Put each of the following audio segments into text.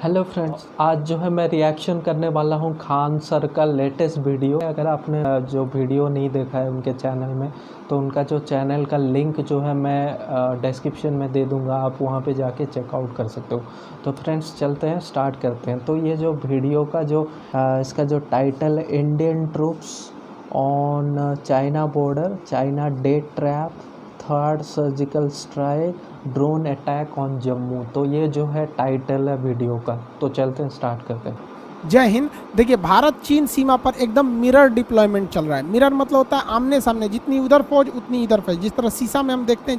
Hello friends, आज जो है मैं रिएक्शन करने वाला हूँ खान सर का लेटेस्ट वीडियो। अगर आपने जो वीडियो नहीं देखा है उनके चैनल में, तो उनका जो चैनल का लिंक जो है मैं डिस्क्रिप्शन में दे दूँगा, आप वहाँ पे जाके चेकआउट कर सकते हो। तो फ्रेंड्स चलते हैं, स्टार्ट करते हैं। तो ये जो वीडियो का जो इसका जो टाइटल है, Indian troops on China border, China debt trap, third surgical strike, drone attack on Jammu. तो ये जो है टाइटल है वीडियो का। तो चलते हैं, स्टार्ट करते हैं। जय हिंद। देखिए, भारत चीन सीमा पर एकदम मिरर डिप्लॉयमेंट चल रहा है। मिरर मतलब होता है आमने सामने, जितनी उधर फौज उतनी इधर फौज। जिस तरह शीशा में हम देखते हैं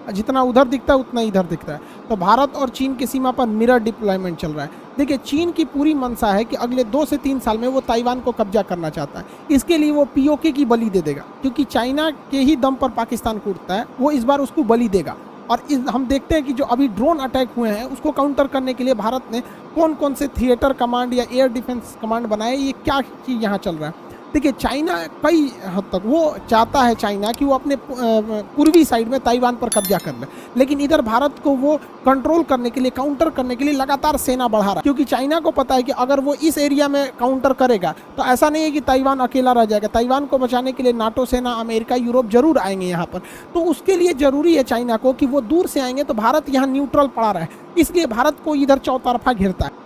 जितना उधर दिखता है उतना इधर दिखता है। तो भारत और चीन की सीमा पर मिरर डिप्लॉयमेंट चल रहा है। देखिए, चीन की पूरी मंशा है कि अगले 2 से 3 साल में वो ताइवान को कब्जा करना चाहता है। इसके लिए वो पीओके की बलि दे देगा, क्योंकि चाइना के ही दम पर पाकिस्तान कूदता है। वो इस बार उसको बलि देगा। और हम देखते हैं कि जो अभी ड्रोन अटैक हुए हैं उसको काउंटर करने के लिए भारत ने कौन कौन से थिएटर कमांड या एयर डिफेंस कमांड बनाए, ये क्या चीज़ यहाँ चल रहा है। देखिए, चाइना कई हद तक वो चाहता है चाइना कि वो अपने पूर्वी साइड में ताइवान पर कब्जा कर ले, लेकिन इधर भारत को वो कंट्रोल करने के लिए, काउंटर करने के लिए लगातार सेना बढ़ा रहा है। क्योंकि चाइना को पता है कि अगर वो इस एरिया में काउंटर करेगा तो ऐसा नहीं है कि ताइवान अकेला रह जाएगा। ताइवान को बचाने के लिए नाटो सेना, अमेरिका, यूरोप जरूर आएंगे यहाँ पर। तो उसके लिए जरूरी है चाइना को कि वो दूर से आएंगे तो भारत यहाँ न्यूट्रल पड़ा रहे, इसलिए भारत को इधर चौतरफा घेरता है।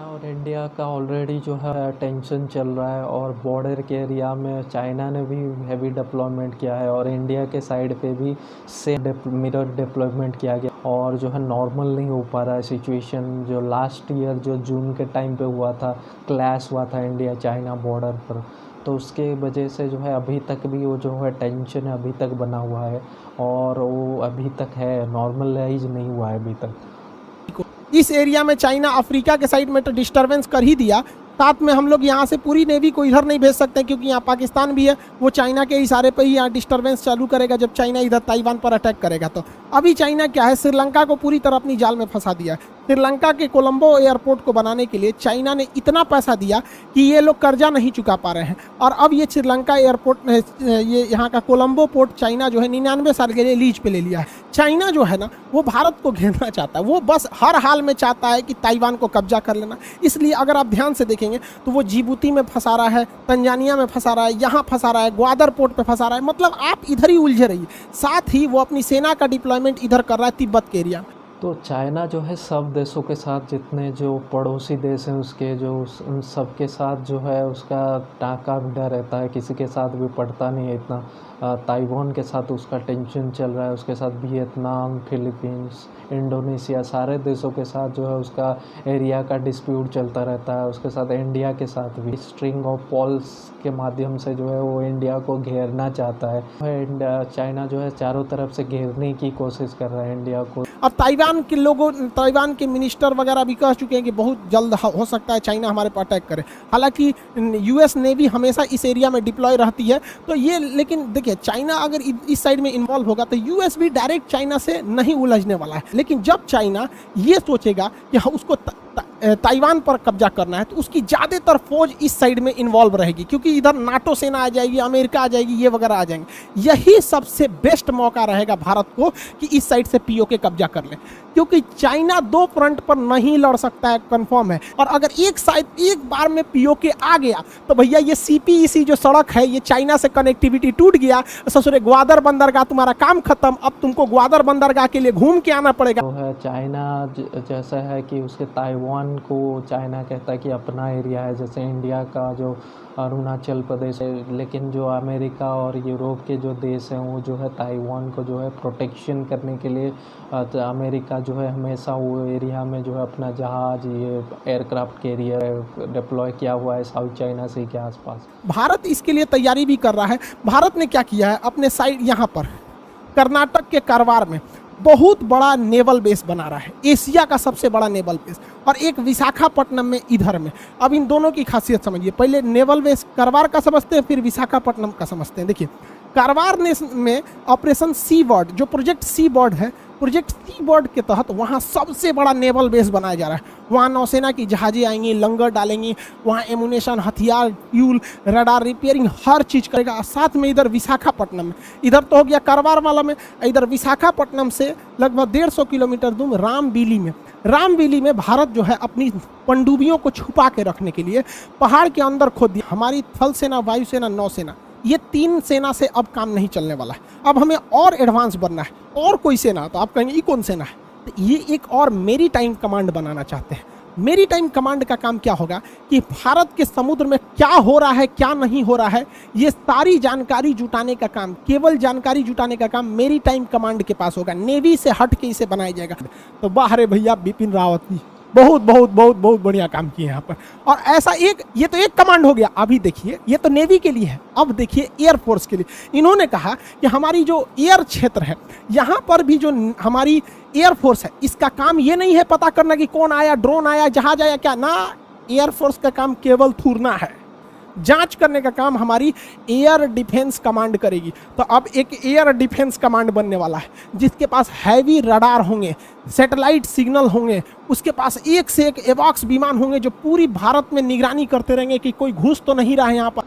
और इंडिया का ऑलरेडी जो है टेंशन चल रहा है, और बॉर्डर के एरिया में चाइना ने भी हैवी डिप्लॉयमेंट किया है, और इंडिया के साइड पे भी मिरर डिप्लॉयमेंट किया गया। और जो है नॉर्मल नहीं हो पा रहा है सिचुएशन। जो लास्ट ईयर जो जून के टाइम पे हुआ था, क्लैश हुआ था इंडिया चाइना बॉर्डर पर, तो उसके वजह से जो है अभी तक भी वो जो है टेंशन है अभी तक बना हुआ है, और वो अभी तक है, नॉर्मलाइज नहीं हुआ है अभी तक। इस एरिया में चाइना अफ्रीका के साइड में तो डिस्टर्बेंस कर ही दिया, साथ में हम लोग यहाँ से पूरी नेवी को इधर नहीं भेज सकते क्योंकि यहाँ पाकिस्तान भी है। वो चाइना के इशारे पर ही यहाँ डिस्टर्बेंस चालू करेगा जब चाइना इधर ताइवान पर अटैक करेगा। तो अभी चाइना क्या है, श्रीलंका को पूरी तरह अपनी जाल में फंसा दिया है। श्रीलंका के कोलंबो एयरपोर्ट को बनाने के लिए चाइना ने इतना पैसा दिया कि ये लोग कर्जा नहीं चुका पा रहे हैं, और अब ये श्रीलंका एयरपोर्ट, ये यहाँ का कोलंबो पोर्ट चाइना जो है 99 साल के लिए लीज पे ले लिया है। चाइना जो है ना, वो भारत को घेरना चाहता है। वो बस हर हाल में चाहता है कि ताइवान को कब्जा कर लेना। इसलिए अगर आप ध्यान से देखेंगे तो वो जिबूती में फंसा रहा है, तंजानिया में फंसा रहा है, यहाँ फंसा रहा है, ग्वादर पोर्ट पे फंसा रहा है। मतलब आप इधर ही उलझे रहिए। साथ ही वो अपनी सेना का डिप्लॉयमेंट इधर कर रहा है, तिब्बत के एरिया। तो चाइना जो है सब देशों के साथ, जितने जो पड़ोसी देश हैं उसके, जो उन सब के साथ जो है उसका टाँका भिड़ा रहता है, किसी के साथ भी पड़ता नहीं है इतना। ताइवान के साथ उसका टेंशन चल रहा है, उसके साथ वियतनाम, फिलीपींस, इंडोनेशिया, सारे देशों के साथ जो है उसका एरिया का डिस्प्यूट चलता रहता है। उसके साथ इंडिया के साथ भी स्ट्रिंग ऑफ पॉल्स के माध्यम से जो है वो इंडिया को घेरना चाहता है। चाइना जो है चारों तरफ से घेरने की कोशिश कर रहा है इंडिया को। अब ताइवान के मिनिस्टर वगैरह भी कह चुके हैं कि बहुत जल्द हो सकता है चाइना हमारे पर अटैक करे। हालांकि यूएस नेवी हमेशा इस एरिया में डिप्लॉय रहती है, तो ये, लेकिन देखिए, चाइना अगर इस साइड में इन्वॉल्व होगा तो यूएस भी डायरेक्ट चाइना से नहीं उलझने वाला है। लेकिन जब चाइना ये सोचेगा कि उसको ताइवान पर कब्जा करना है, तो उसकी ज़्यादातर फौज इस साइड में इन्वॉल्व रहेगी, क्योंकि इधर नाटो सेना आ जाएगी, अमेरिका आ जाएगी, ये वगैरह आ जाएंगे। यही सबसे बेस्ट मौका रहेगा भारत को कि इस साइड से पीओके कब्जा कर ले, क्योंकि चाइना 2 फ्रंट पर नहीं लड़ सकता है, कंफर्म है। और अगर एक बार में पीओके आ गया तो भैया ये सीपीईसी जो सड़क है, ये चाइना से कनेक्टिविटी टूट गया। ससुरे, ग्वादर बंदरगाह तुम्हारा काम खत्म, अब तुमको ग्वादर बंदरगाह के लिए घूम के आना पड़ेगा। तो है चाइना जैसा है कि उसके ताइवान को चाइना कहता है कि अपना एरिया है, जैसे इंडिया का जो अरुणाचल प्रदेश है। लेकिन जो अमेरिका और यूरोप के जो देश हैं वो जो है ताइवान को जो है प्रोटेक्शन करने के लिए, अमेरिका जो है हमेशा वो एरिया में जो है अपना जहाज, ये एयरक्राफ्ट कैरियर डिप्लॉय किया हुआ है साउथ चाइना सी के आसपास। भारत इसके लिए तैयारी भी कर रहा है। भारत ने क्या किया है, अपने साइड यहाँ पर कर्नाटक के कारवार में बहुत बड़ा नेवल बेस बना रहा है, एशिया का सबसे बड़ा नेवल बेस, और एक विशाखापट्टनम में इधर में। अब इन दोनों की खासियत समझिए। पहले नेवल बेस कारवार का समझते हैं, फिर विशाखापट्टनम का समझते हैं। देखिए, कारवार में ऑपरेशन सी बर्ड, जो प्रोजेक्ट सी बर्ड है, प्रोजेक्ट सी बर्ड के तहत वहाँ सबसे बड़ा नेवल बेस बनाया जा रहा है। वहाँ नौसेना की जहाजें आएंगी, लंगर डालेंगी, वहाँ एमुनेशन, हथियार, फ्यूल, रडार रिपेयरिंग हर चीज़ करेगा। साथ में इधर विशाखापट्टनम में, इधर तो हो गया करवार वाला में, इधर विशाखापट्टनम से लगभग 150 किलोमीटर दूर रामबीली में भारत जो है अपनी पनडुब्बियों को छुपा के रखने के लिए पहाड़ के अंदर खोद दिया। हमारी थल सेना, वायुसेना, नौसेना, ये 3 सेना से अब काम नहीं चलने वाला है। अब हमें और एडवांस बनना है। और कोई सेना, तो आप कहेंगे ये कौन सेना है? तो ये एक और मेरी टाइम कमांड बनाना चाहते हैं। मेरी टाइम कमांड का काम क्या होगा कि भारत के समुद्र में क्या हो रहा है, क्या नहीं हो रहा है, ये सारी जानकारी जुटाने का काम, केवल जानकारी जुटाने का काम मेरी टाइम कमांड के पास होगा। नेवी से हट के इसे बनाया जाएगा। तो बाहर है भैया बिपिन रावत जी, बहुत बहुत बहुत बहुत बढ़िया काम किए यहाँ पर। और ऐसा एक, ये तो एक कमांड हो गया। अभी देखिए, ये तो नेवी के लिए है, अब देखिए एयरफोर्स के लिए। इन्होंने कहा कि हमारी जो एयर क्षेत्र है, यहाँ पर भी जो हमारी एयरफोर्स है, इसका काम ये नहीं है पता करना कि कौन आया, ड्रोन आया, जहाज आया, क्या ना। एयरफोर्स का काम केवल थूरना है, जांच करने का काम हमारी एयर डिफेंस कमांड करेगी। तो अब एक एयर डिफेंस कमांड बनने वाला है, जिसके पास हैवी रडार होंगे, सैटेलाइट सिग्नल होंगे, उसके पास एक से एक एवॉक्स विमान होंगे जो पूरी भारत में निगरानी करते रहेंगे कि कोई घुस तो नहीं रहा है यहाँ पर।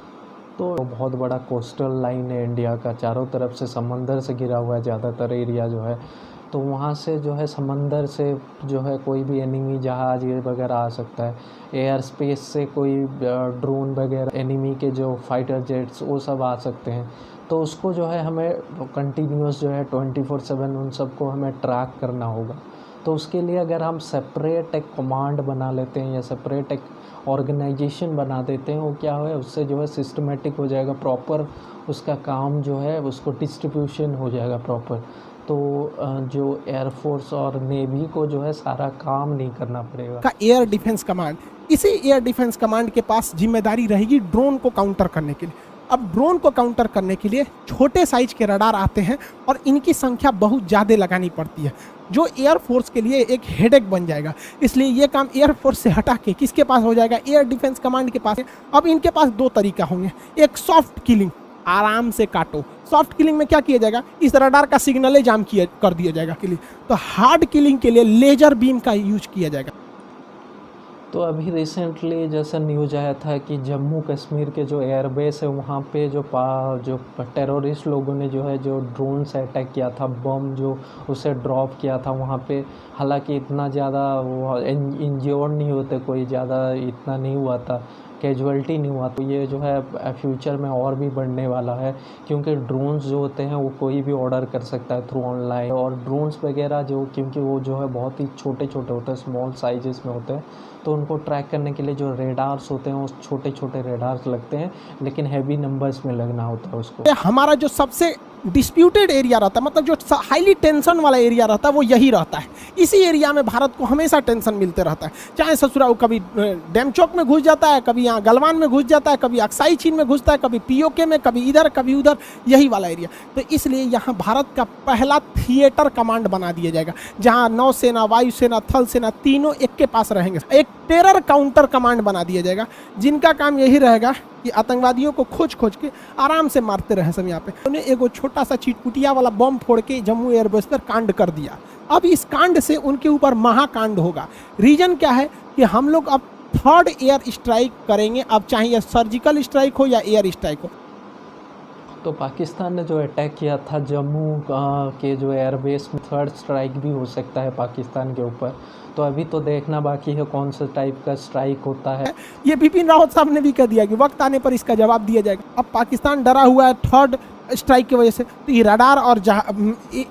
तो बहुत बड़ा कोस्टल लाइन है इंडिया का, चारों तरफ से समंदर से घिरा हुआ है ज़्यादातर एरिया जो है। तो वहाँ से जो है समंदर से जो है कोई भी एनिमी जहाज ये वगैरह आ सकता है। एयर स्पेस से कोई ड्रोन वगैरह, एनिमी के जो फाइटर जेट्स वो सब आ सकते हैं। तो उसको जो है हमें कंटिन्यूस जो है 24/7 उन सबको हमें ट्रैक करना होगा। तो उसके लिए अगर हम सेपरेट एक कमांड बना लेते हैं या सेपरेट एक ऑर्गेनाइजेशन बना देते हैं, वो क्या है, उससे जो है सिस्टमेटिक हो जाएगा, प्रॉपर उसका काम जो है उसको डिस्ट्रीब्यूशन हो जाएगा प्रॉपर। तो जो एयरफोर्स और नेवी को जो है सारा काम नहीं करना पड़ेगा। का एयर डिफेंस कमांड, इसी एयर डिफेंस कमांड के पास जिम्मेदारी रहेगी ड्रोन को काउंटर करने के लिए। अब ड्रोन को काउंटर करने के लिए छोटे साइज के रडार आते हैं और इनकी संख्या बहुत ज़्यादा लगानी पड़ती है, जो एयरफोर्स के लिए एक हेडेक बन जाएगा। इसलिए ये काम एयरफोर्स से हटा के किसके पास हो जाएगा, एयर डिफेंस कमांड के पास। अब इनके पास 2 तरीका होंगे। एक सॉफ्ट किलिंग, आराम से काटो। सॉफ्ट किलिंग में क्या किया जाएगा, इस रडार का सिग्नल जाम किया कर दिया जाएगा के लिए। तो हार्ड किलिंग के लिए लेजर बीम का यूज किया जाएगा। तो अभी रिसेंटली जैसे न्यूज आया था कि जम्मू कश्मीर के जो एयरबेस है वहाँ पे जो टेररिस्ट लोगों ने जो है जो ड्रोन से अटैक किया था, बम जो उसे ड्रॉप किया था वहाँ पे। हालांकि इतना ज़्यादा वो इंज्योर्ड नहीं होते, कोई ज़्यादा इतना नहीं हुआ था, कैजुअल्टी नहीं हुआ। तो ये जो है फ्यूचर में और भी बढ़ने वाला है, क्योंकि ड्रोन्स जो होते हैं वो कोई भी ऑर्डर कर सकता है थ्रू ऑनलाइन। और ड्रोन्स वगैरह जो, क्योंकि वो जो है बहुत ही छोटे छोटे होते हैं, स्मॉल साइजेस में होते हैं, तो उनको ट्रैक करने के लिए जो रेडार्स होते हैं वो छोटे छोटे रेडार्स लगते हैं, लेकिन हैवी नंबर्स में लगना होता है उसको। हमारा जो सबसे डिस्प्यूटेड एरिया रहता है, मतलब जो हाईली टेंशन वाला एरिया रहता है, वो यही रहता है। इसी एरिया में भारत को हमेशा टेंशन मिलते रहता है। चाहे ससुरा वो कभी डैमचौक में घुस जाता है, कभी यहाँ गलवान में घुस जाता है, कभी अक्साई चीन में घुसता है, कभी पीओके में, कभी इधर कभी उधर, यही वाला एरिया। तो इसलिए यहाँ भारत का पहला थिएटर कमांड बना दिया जाएगा, जहाँ नौसेना, वायुसेना, थल सेना तीनों एक के पास रहेंगे। एक टेरर काउंटर कमांड बना दिया जाएगा, जिनका काम यही रहेगा कि आतंकवादियों को खोज खोज के आराम से मारते रहे सब। यहाँ पे उन्हें एगो छोटा सा चिटपुटिया वाला बम फोड़ के जम्मू एयरबेस पर कांड कर दिया। अब इस कांड से उनके ऊपर महाकांड होगा। रीजन क्या है कि हम लोग अब 3rd एयर स्ट्राइक करेंगे, अब चाहे सर्जिकल स्ट्राइक हो या एयर स्ट्राइक हो। तो पाकिस्तान ने जो अटैक किया था जम्मू के जो एयरबेस में, 3rd स्ट्राइक भी हो सकता है पाकिस्तान के ऊपर। तो अभी तो देखना बाकी है कौन सा टाइप का स्ट्राइक होता है। ये बिपिन रावत साहब ने भी कह दिया कि वक्त आने पर इसका जवाब दिया जाएगा। अब पाकिस्तान डरा हुआ है 3rd स्ट्राइक की वजह से। तो ये रडार और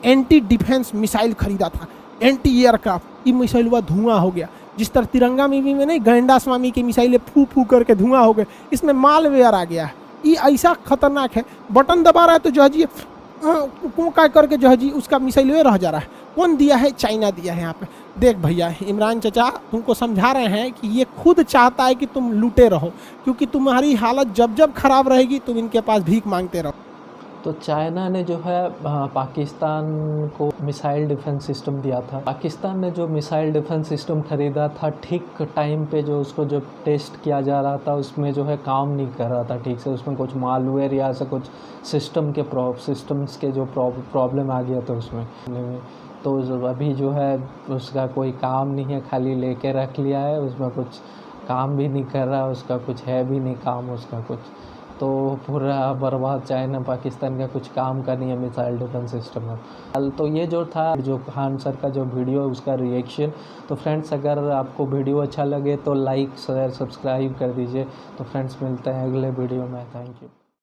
एंटी डिफेंस मिसाइल खरीदा था, एंटी एयरक्राफ्ट, ये मिसाइल हुआ धुआं हो गया। जिस तरह तिरंगा मूवी में नहीं गैंडा स्वामी की मिसाइलें फू फू करके धुआं हो गए, इसमें मालवेयर आ गया है। ये ऐसा खतरनाक है, बटन दबा रहा है तो जो है जी क्या करके जो है जी उसका मिसाइल रह जा रहा है। कौन दिया है, चाइना दिया है। यहाँ पे देख भैया, इमरान चचा तुमको समझा रहे हैं कि ये खुद चाहता है कि तुम लूटे रहो, क्योंकि तुम्हारी हालत जब जब खराब रहेगी तुम इनके पास भीख मांगते रहो। तो चाइना ने जो है पाकिस्तान को मिसाइल डिफेंस सिस्टम दिया था। पाकिस्तान ने जो मिसाइल डिफेंस सिस्टम खरीदा था, ठीक टाइम पे जो उसको जब टेस्ट किया जा रहा था उसमें जो है काम नहीं कर रहा था ठीक से। उसमें कुछ मालवेयर या ऐसा कुछ सिस्टम्स के जो प्रॉब्लम आ गया था उसमें। तो अभी जो है उसका कोई काम नहीं है, खाली लेके रख लिया है, उसमें कुछ काम भी नहीं कर रहा, उसका कुछ है भी नहीं काम उसका कुछ, तो पूरा बर्बाद। चाइना पाकिस्तान का कुछ काम का नहीं है मिसाइल डिफेंस सिस्टम में। तो ये जो था जो खान सर का जो वीडियो उसका रिएक्शन। तो फ्रेंड्स अगर आपको वीडियो अच्छा लगे तो लाइक शेयर सब्सक्राइब कर दीजिए। तो फ्रेंड्स मिलते हैं अगले वीडियो में। Thank you.